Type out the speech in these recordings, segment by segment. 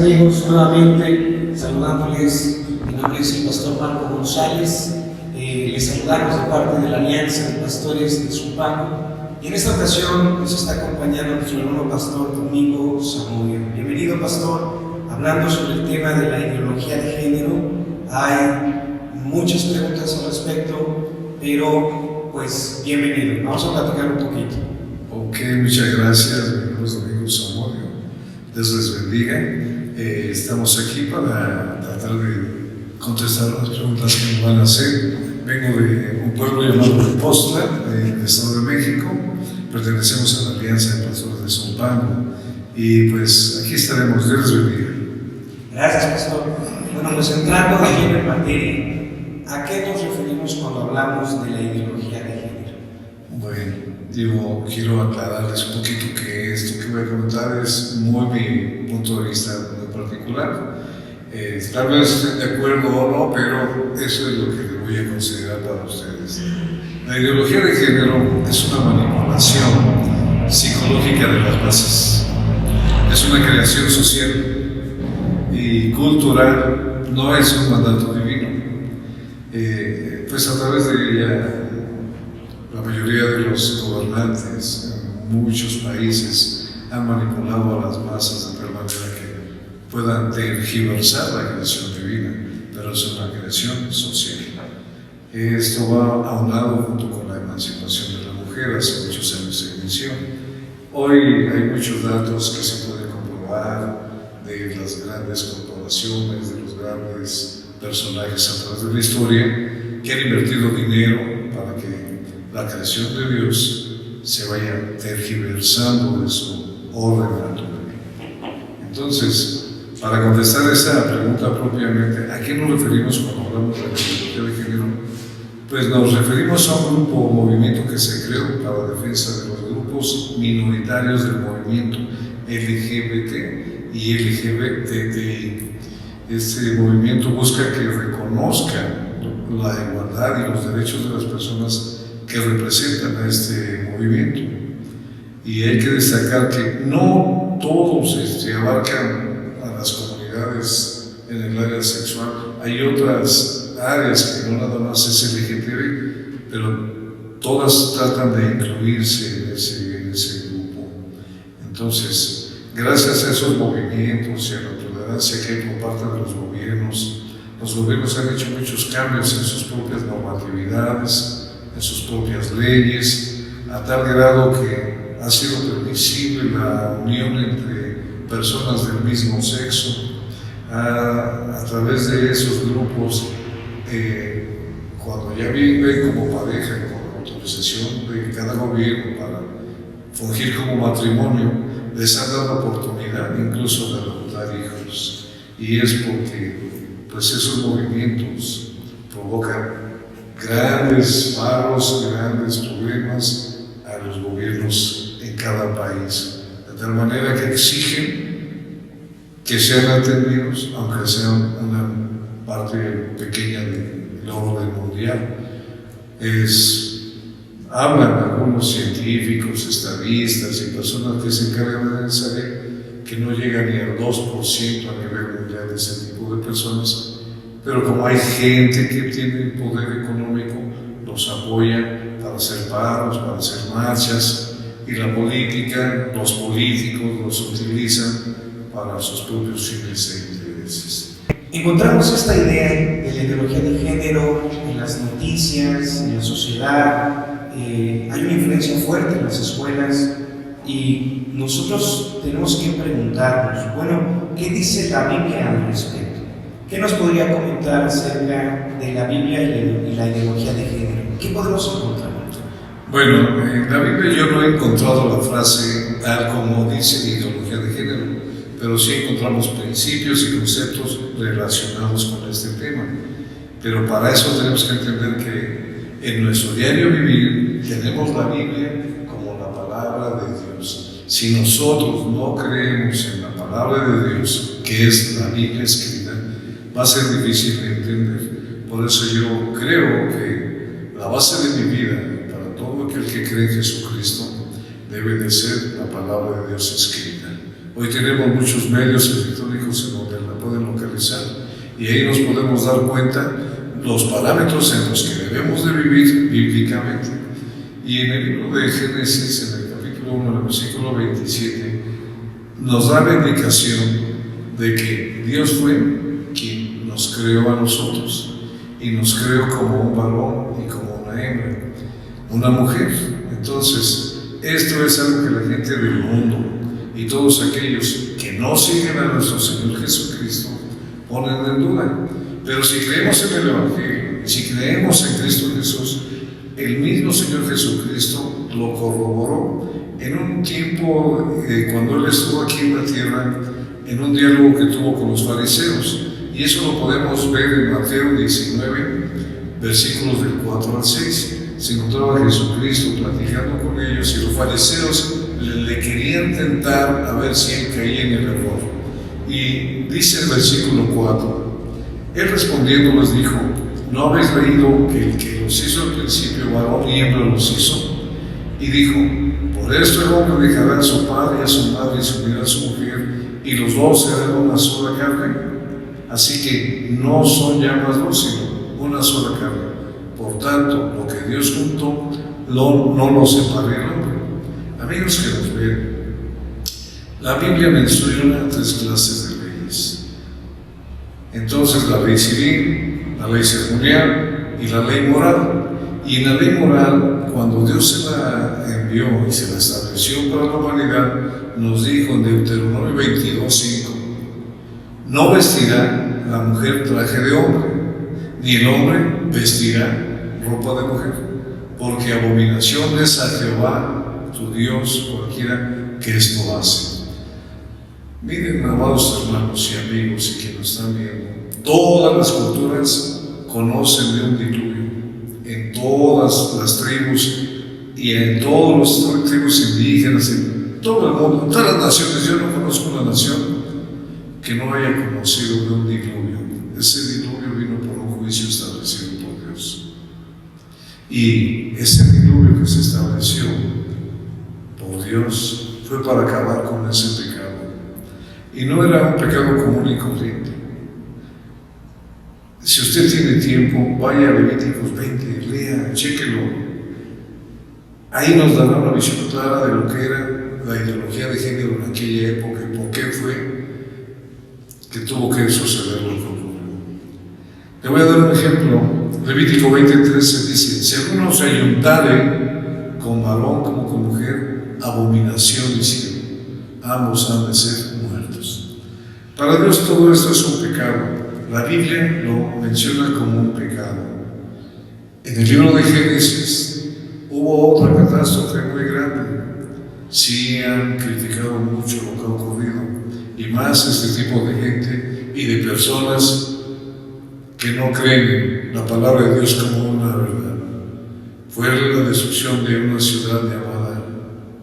amigos, nuevamente saludándoles. Mi nombre es el pastor Marco González. Les saludamos de parte de la Alianza de Pastores de Zumpango. Y en esta ocasión nos está acompañando nuestro hermano pastor Domingo Zamudio. Bienvenido, pastor, hablando sobre el tema de la ideología de género. Hay muchas preguntas al respecto, pero pues bienvenido. Vamos a platicar un poquito. Ok, muchas gracias, mi nombre es Domingo Zamudio. Dios les bendiga. Estamos aquí para tratar de contestar las preguntas que nos van a hacer. Vengo de un pueblo llamado Tepoztla, del Estado de México. Pertenecemos a la Alianza de Pastores de Zumpango. Y pues aquí estaremos. Dios les bendiga. Gracias, pastor. Bueno, pues entrando de lleno en materia, ¿a qué nos referimos cuando hablamos de la ideología de género? Bueno, yo quiero aclararles un poquito que esto que voy a comentar es muy mi punto de vista muy particular. Tal vez estén de acuerdo o no, pero eso es lo que les voy a considerar para ustedes. La ideología de género es una manipulación psicológica de las masas. Es una creación social y cultural, no es un mandato divino. Pues a través de ella, la mayoría de los gobernantes en muchos países han manipulado a las masas de tal manera que puedan tergiversar la creación divina, pero es una creación social. Esto va aunado junto con la emancipación de la mujer hace muchos años se inició. Hoy hay muchos datos que se pueden comprobar de las grandes corporaciones, de los grandes personajes a través de la historia que han invertido dinero para que la creación de Dios se vaya tergiversando de su orden natural. Entonces, para contestar esta pregunta propiamente, ¿a qué nos referimos cuando hablamos de la ideología de género? Pues nos referimos a un grupo o movimiento que se creó para la defensa de los grupos minoritarios del movimiento LGBT y LGBTI. Este movimiento busca que reconozcan la igualdad y los derechos de las personas que representan a este movimiento. Y hay que destacar que no todos abarcan a las comunidades en el área sexual. Hay otras áreas que no nada más es LGTB, pero todas tratan de incluirse en ese grupo. Entonces, gracias a esos movimientos y a la tolerancia que hay por parte de los gobiernos han hecho muchos cambios en sus propias normatividades, en sus propias leyes, a tal grado que ha sido permisible la unión entre personas del mismo sexo. A través de esos grupos, cuando ya viven como pareja con autorización de cada gobierno para fungir como matrimonio, les han dado la oportunidad incluso de adoptar hijos. Y es porque pues esos movimientos provocan grandes paros, grandes problemas a los gobiernos en cada país, de tal manera que exigen que sean atendidos, aunque sean una parte pequeña del orden mundial. Hablan algunos científicos, estadistas y personas que se encargan de saber que no llega ni al 2% a nivel mundial de ese tipo de personas, pero como hay gente que tiene poder económico, los apoya para hacer paros, para hacer marchas, y la política, los políticos los utilizan para sus propios fines e intereses. Encontramos esta idea de la ideología de género en las noticias, en la sociedad. Hay una influencia fuerte en las escuelas y nosotros tenemos que preguntarnos, bueno, ¿qué dice la Biblia al respecto? ¿Qué nos podría comentar acerca de la Biblia y la ideología de género? ¿Qué podemos encontrar? Bueno, en la Biblia yo no he encontrado la frase tal como dice ideología de género, pero sí encontramos principios y conceptos relacionados con este tema. Pero para eso tenemos que entender que en nuestro diario vivir tenemos la Biblia como la palabra de Dios. Si nosotros no creemos en la palabra de Dios, que es la Biblia escrita, va a ser difícil de entender. Por eso yo creo que la base de mi vida, para todo aquel que cree en Jesucristo, debe de ser la palabra de Dios escrita. Hoy tenemos muchos medios electrónicos en donde la pueden localizar y ahí nos podemos dar cuenta los parámetros en los que debemos de vivir bíblicamente. Y en el libro de Génesis, en el capítulo 1, en el versículo 27, nos da la indicación de que Dios fue quien nos creó a nosotros y nos creó como un varón y como una hembra, una mujer. Entonces, esto es algo que la gente del mundo y todos aquellos que no siguen a nuestro Señor Jesucristo ponen en duda. Pero si creemos en el Evangelio, si creemos en Cristo Jesús, el mismo Señor Jesucristo lo corroboró en un tiempo cuando Él estuvo aquí en la tierra, en un diálogo que tuvo con los fariseos. Y eso lo podemos ver en Mateo 19, versículos del 4 al 6. Se encontraba Jesucristo platicando con ellos y los fariseos le querían tentar a ver si Él caía en el error. Y dice el versículo 4, Él respondiendo les dijo: ¿no habéis leído que el que los hizo al principio varón y hembra los hizo? Y dijo: por esto el hombre dejará a su padre y a su madre y se unirá a su mujer, y los dos serán una sola carne. Así que no son ya más dos, sino una sola carne. Por tanto, lo que Dios juntó, no lo separe el hombre. Amigos que nos ven, la Biblia menciona 3 clases de leyes. Entonces, la ley civil, la ley ceremonial y la ley moral. Y en la ley moral, cuando Dios se la envió y se la estableció para la humanidad, nos dijo en Deuteronomio 22:5: no vestirá la mujer traje de hombre, ni el hombre vestirá ropa de mujer, porque abominación es a Jehová tu Dios cualquiera que esto hace. Miren, amados hermanos y amigos y que nos están viendo, todas las culturas conocen de un diluvio. En todas las tribus y en todas las tribus indígenas, en todo el mundo, en todas las naciones. Yo no conozco una nación que no haya conocido de un diluvio. Ese diluvio vino por un juicio establecido por Dios. Y ese diluvio que se estableció por Dios fue para acabar con ese pecado. Y no era un pecado común y corriente. Si usted tiene tiempo, vaya a Levíticos 20, lea, chéquelo. Ahí nos dará una visión clara de lo que era la ideología de género en aquella época y por qué fue que tuvo que suceder lo que ocurrió. Le voy a dar un ejemplo. Levítico 20:13 dice: si alguno se ayuntare con varón como con mujer, abominación hicieron, ambos han de ser muertos. Para Dios todo esto es un pecado. La Biblia lo menciona como un pecado. En el libro de Génesis hubo otra catástrofe muy grande. Sí han criticado mucho lo que ha ocurrido, y más este tipo de gente y de personas que no creen la palabra de Dios como una verdad. Fue la destrucción de una ciudad llamada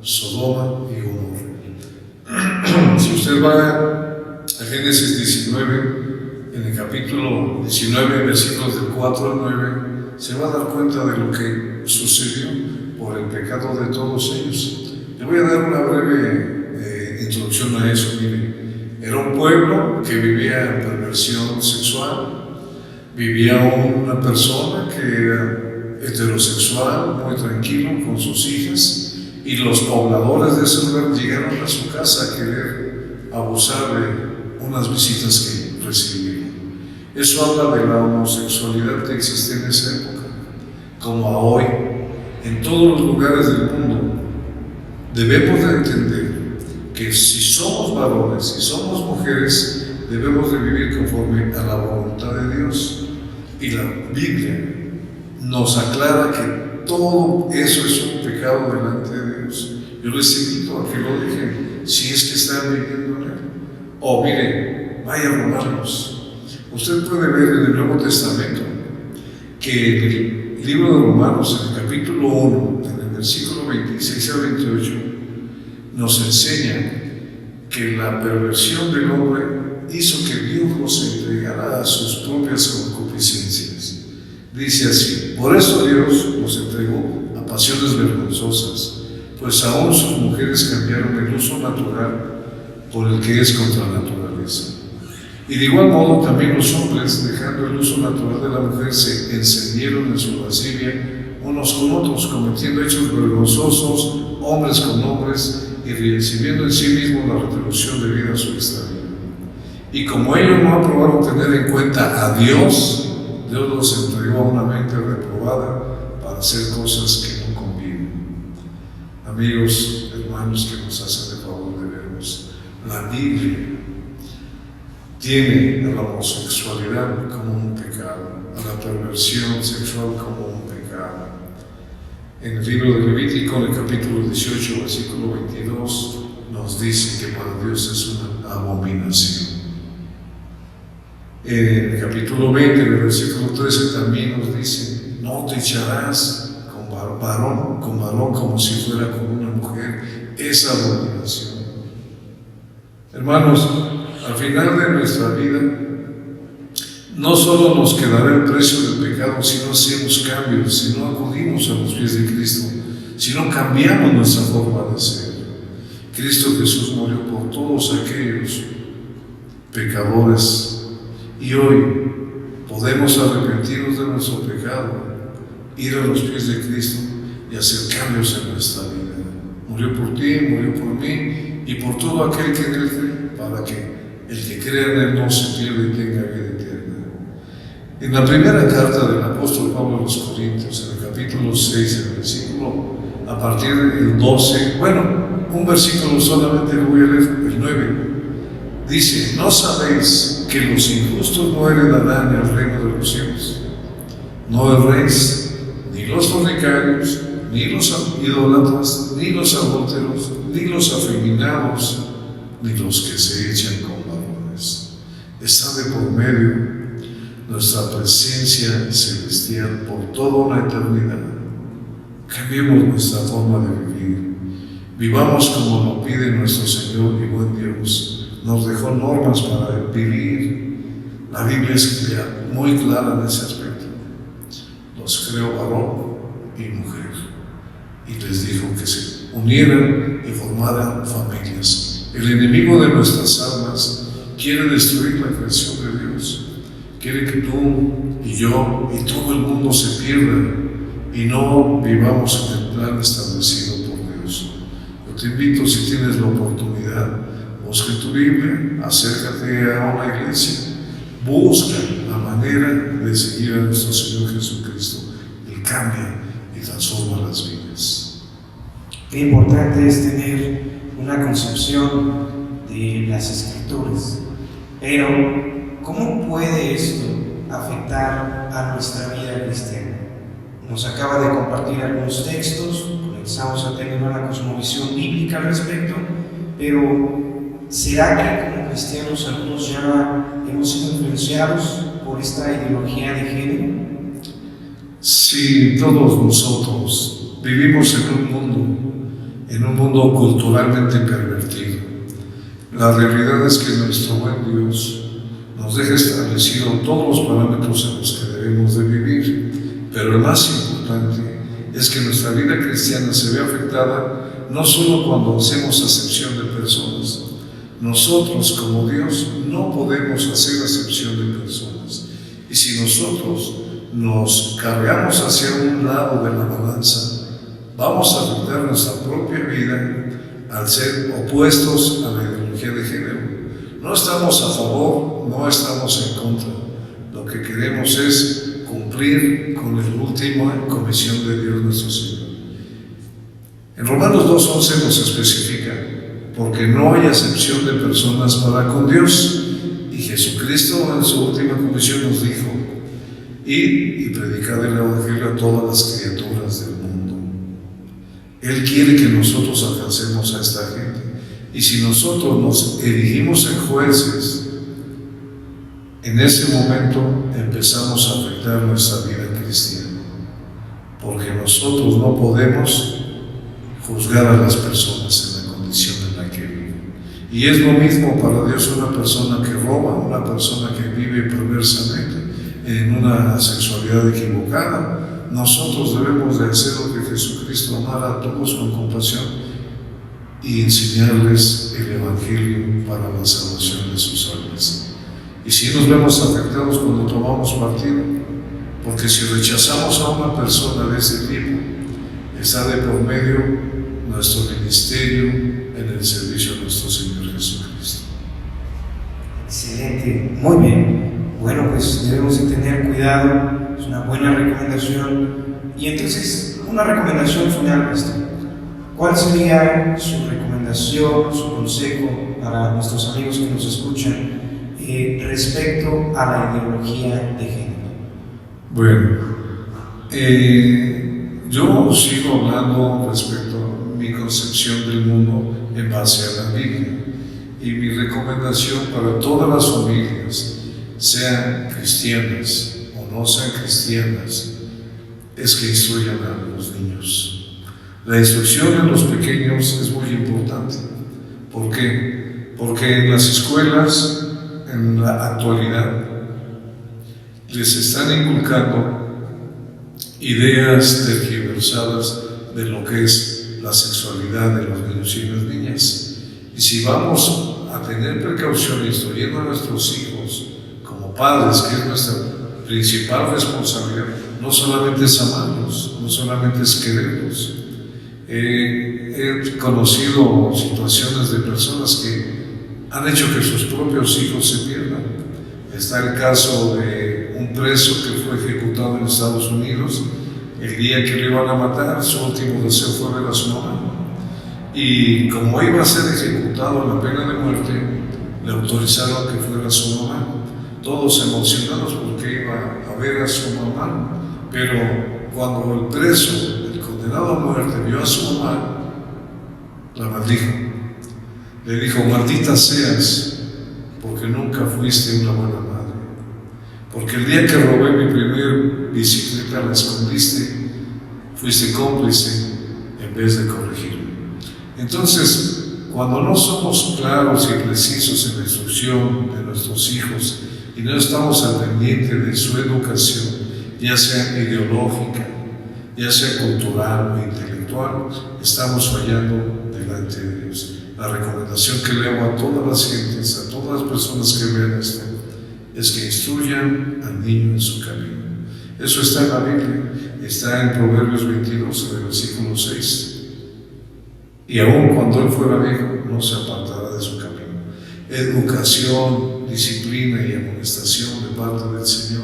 Sodoma y Gomorra. Si usted va a Génesis 19, en el capítulo 19, versículos del 4 al 9, se va a dar cuenta de lo que sucedió por el pecado de todos ellos. Le voy a dar una breve introducción a eso. Mire, era un pueblo que vivía en perversión sexual, vivía una persona que era heterosexual, muy tranquilo con sus hijas, y los pobladores de ese lugar llegaron a su casa a querer abusar de unas visitas que recibieron. Eso habla de la homosexualidad que existe en esa época, como a hoy. En todos los lugares del mundo debemos de entender que si somos varones, si somos mujeres, debemos de vivir conforme a la voluntad de Dios. Y la Biblia nos aclara que todo eso es un pecado delante de Dios. Yo les invito a que lo dejen si es que están viviendo en él. O mire, vaya a Romanos. Usted puede ver en el Nuevo Testamento que en el libro de Romanos, en el capítulo 1, en el versículo 26 al 28, nos enseña que la perversión del hombre hizo que Dios los entregara a sus propias concupiscencias. Dice así: por eso Dios los entregó a pasiones vergonzosas, pues aún sus mujeres cambiaron el uso natural por el que es contranatural. naturaleza. Y de igual modo también los hombres, dejando el uso natural de la mujer, se encendieron en su lascivia unos con otros, cometiendo hechos vergonzosos, hombres con hombres, y recibiendo en sí mismos la retribución debida a su extravío. Y como ellos no aprobaron tener en cuenta a Dios, Dios los entregó a una mente reprobada para hacer cosas que no convienen. Amigos, hermanos que nos hacen el favor de vernos, la Biblia tiene a la homosexualidad como un pecado, a la perversión sexual como un pecado. En el libro de Levítico, en el capítulo 18, versículo 22, nos dice que para Dios es una abominación. En el capítulo 20, en el versículo 13, también nos dice: no te echarás con varón como si fuera con una mujer. Es abominación. Hermanos, al final de nuestra vida, no solo nos quedará el precio del pecado si no hacemos cambios, si no acudimos a los pies de Cristo, si no cambiamos nuestra forma de ser. Cristo Jesús murió por todos aquellos pecadores y hoy podemos arrepentirnos de nuestro pecado, ir a los pies de Cristo y hacer cambios en nuestra vida. Murió por ti, murió por mí y por todo aquel que en él cree, para que el que crea en él no se pierda y tenga vida eterna. En la primera carta del apóstol Pablo a los Corintios, en el capítulo 6, el versículo, a partir del 12, un versículo solamente lo voy a leer, el 9, dice: ¿no sabéis que los injustos no heredarán el reino de los cielos? No erréis, ni los fornicarios, ni los idólatras, ni los adúlteros, ni los afeminados, ni los que se echan con varones. Está de por medio nuestra presencia celestial por toda una eternidad. Cambiemos nuestra forma de vivir. Vivamos como lo pide nuestro Señor y buen Dios. Nos dejó normas para vivir. La Biblia es muy clara en ese aspecto. Los creó varón y mujer, y les dijo que se unieran y formaran familias. El enemigo de nuestras almas quiere destruir la creación de Dios. Quiere que tú y yo y todo el mundo se pierda y no vivamos en el plan establecido por Dios. Yo te invito, si tienes la oportunidad, busca tu Biblia, acércate a una iglesia, busca la manera de seguir a nuestro Señor Jesucristo. Él cambia y transforma las vidas. Qué importante es tener una concepción de las Escrituras, pero ¿cómo puede esto afectar a nuestra vida cristiana? Nos acaba de compartir algunos textos, comenzamos a tener una cosmovisión bíblica al respecto, pero ¿será que como cristianos algunos ya hemos sido influenciados por esta ideología de género? Sí, todos nosotros vivimos en un mundo culturalmente pervertido. La realidad es que nuestro buen Dios nos deja establecido todos los parámetros en los que debemos de vivir, pero el más importante es que nuestra vida cristiana se ve afectada no solo cuando hacemos acepción de personas. Nosotros como Dios no podemos hacer acepción de personas, y si nosotros nos cargamos hacia un lado de la balanza, vamos a afectar nuestra propia vida al ser opuestos a la ideología de género. No estamos a favor, no estamos en contra. Lo que queremos es cumplir con la última comisión de Dios nuestro Señor. En Romanos 2:11 nos especifica: porque no hay acepción de personas para con Dios. Y Jesucristo en su última comisión nos dijo: id y predicad el Evangelio a todas las criaturas del mundo. Él quiere que nosotros alcancemos a esta gente. Y si nosotros nos erigimos en jueces, en ese momento empezamos a afectar nuestra vida cristiana, porque nosotros no podemos juzgar a las personas en la condición en la que viven. Y es lo mismo para Dios una persona que roba, una persona que vive perversamente en una sexualidad equivocada. Nosotros debemos de hacer lo que Jesucristo: amar a todos con compasión y enseñarles el Evangelio para la salvación de sus almas. Y si nos vemos afectados cuando tomamos partido, porque si rechazamos a una persona de ese tipo, está de por medio nuestro ministerio en el servicio de nuestro Señor Jesucristo. Excelente, muy bien. Bueno, pues debemos de tener cuidado, es una buena recomendación. Y entonces, una recomendación final, pastor. ¿Cuál sería su recomendación, su consejo para nuestros amigos que nos escuchan respecto a la ideología de género? Bueno, yo sigo hablando respecto a mi concepción del mundo en base a la Biblia. Y mi recomendación para todas las familias, sean cristianas o no sean cristianas, es que instruyan a los niños. La instrucción en los pequeños es muy importante. ¿Por qué? Porque en las escuelas, en la actualidad, les están inculcando ideas tergiversadas de lo que es la sexualidad de los niños y las niñas. Y si vamos a tener precaución instruyendo a nuestros hijos como padres, que es nuestra principal responsabilidad, no solamente es amarlos, no solamente es quererlos. He conocido situaciones de personas que han hecho que sus propios hijos se pierdan. Está el caso de un preso que fue ejecutado en Estados Unidos. El día que lo iban a matar, su último deseo fue ver a su mamá. Y como iba a ser ejecutado en la pena de muerte, le autorizaron que fuera a su mamá. Todos emocionados porque iba a ver a su mamá. Pero cuando el preso, el condenado a muerte, vio a su mamá, la maldijo. Le dijo: maldita seas, porque nunca fuiste una buena madre. Porque el día que robé mi primer bicicleta, la escondiste, fuiste cómplice en vez de corregirme. Entonces, cuando no somos claros y precisos en la instrucción de nuestros hijos y no estamos al pendiente de su educación, ya sea ideológica, ya sea cultural o intelectual, estamos fallando delante de Dios. La recomendación que le hago a todas las gentes, a todas las personas que vean esto, es que instruyan al niño en su camino. Eso está en la Biblia, está en Proverbios 22, en el versículo 6. Y aun cuando él fuera viejo, no se apartará de su camino. Educación, disciplina y amonestación de parte del Señor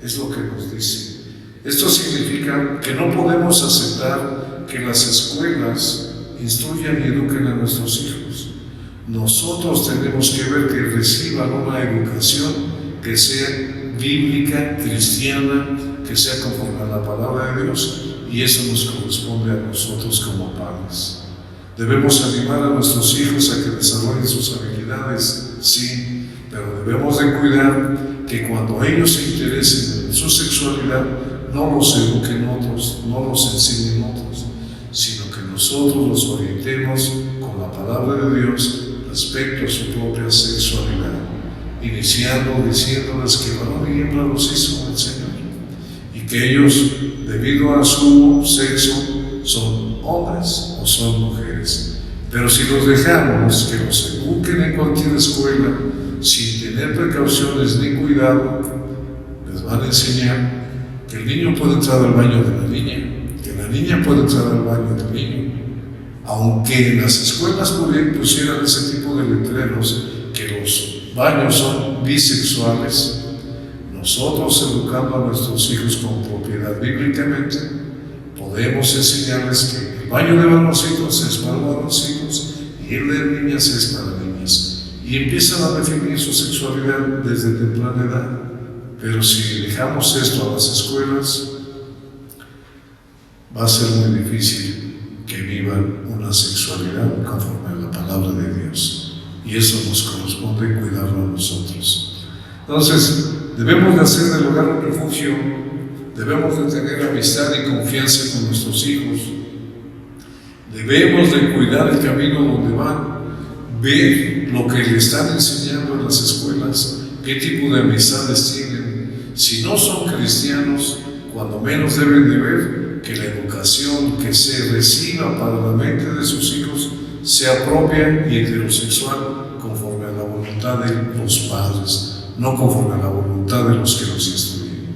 es lo que nos dice. Esto significa que no podemos aceptar que las escuelas instruyan y eduquen a nuestros hijos. Nosotros tenemos que ver que reciban una educación que sea bíblica, cristiana, que sea conforme a la palabra de Dios, y eso nos corresponde a nosotros como padres. Debemos animar a nuestros hijos a que desarrollen sus habilidades, sí, pero debemos de cuidar que cuando ellos se interesen en su sexualidad, no los eduquen otros, no los enseñen otros, sino que nosotros los orientemos con la palabra de Dios respecto a su propia sexualidad, iniciando diciéndoles que varón y hembra los hizo el Señor, y que ellos, debido a su sexo, son hombres o son mujeres. Pero si los dejamos que los eduquen en cualquier escuela sin tener precauciones ni cuidado, les van a enseñar que el niño puede entrar al baño de la niña, que la niña puede entrar al baño del niño. Aunque en las escuelas pusieran ese tipo de letreros que los baños son bisexuales, nosotros, educando a nuestros hijos con propiedad bíblicamente, podemos enseñarles que el baño de varoncitos es para varoncitos y el de niñas es para niñas, y empiezan a definir su sexualidad desde temprana edad. Pero si dejamos esto a las escuelas, va a ser muy difícil que vivan una sexualidad conforme a la palabra de Dios, y eso nos corresponde cuidarlo a nosotros. Entonces, debemos de hacer del hogar un refugio, debemos de tener amistad y confianza con nuestros hijos, debemos de cuidar el camino donde van, ver lo que le están enseñando en las escuelas, qué tipo de amistades tienen. Si no son cristianos, cuando menos deben de ver que la educación que se reciba para la mente de sus hijos sea propia y heterosexual conforme a la voluntad de los padres, no conforme a la voluntad de los que nos instruyen,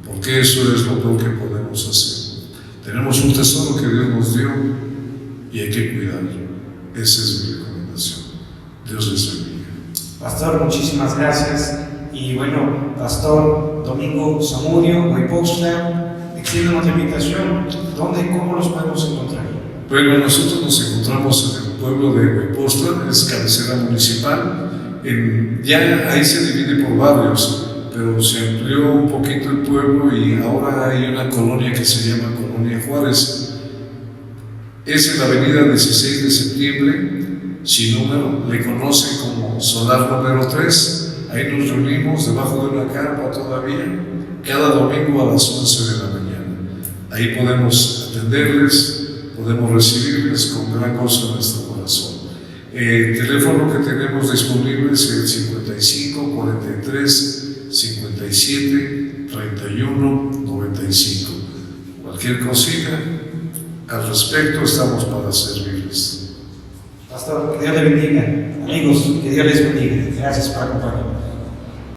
porque eso es lo peor que podemos hacer. Tenemos un tesoro que Dios nos dio y hay que cuidarlo. Esa es mi recomendación. Dios les bendiga. Pastor, muchísimas gracias. Y bueno, Pastor Domingo Zamudio, Huaypoxtla, extiéndanos la invitación. ¿Dónde y cómo los podemos encontrar? Bueno, nosotros nos encontramos en el pueblo de Huaypoxtla, es cabecera municipal. Ya ahí se divide por barrios, pero se amplió un poquito el pueblo y ahora hay una colonia que se llama Colonia Juárez. Es en la avenida 16 de septiembre, sin número, le conocen como Solar número 3. Ahí nos reunimos debajo de una carpa todavía, cada domingo a las 11 de la mañana. Ahí podemos atenderles, podemos recibirles con gran gozo en nuestro corazón. El teléfono que tenemos disponible es el 55 43 57 31 95. Cualquier cosita al respecto estamos para servirles. Pastor, que Dios le bendiga. Amigos, que Dios les bendiga. Gracias por acompañarnos.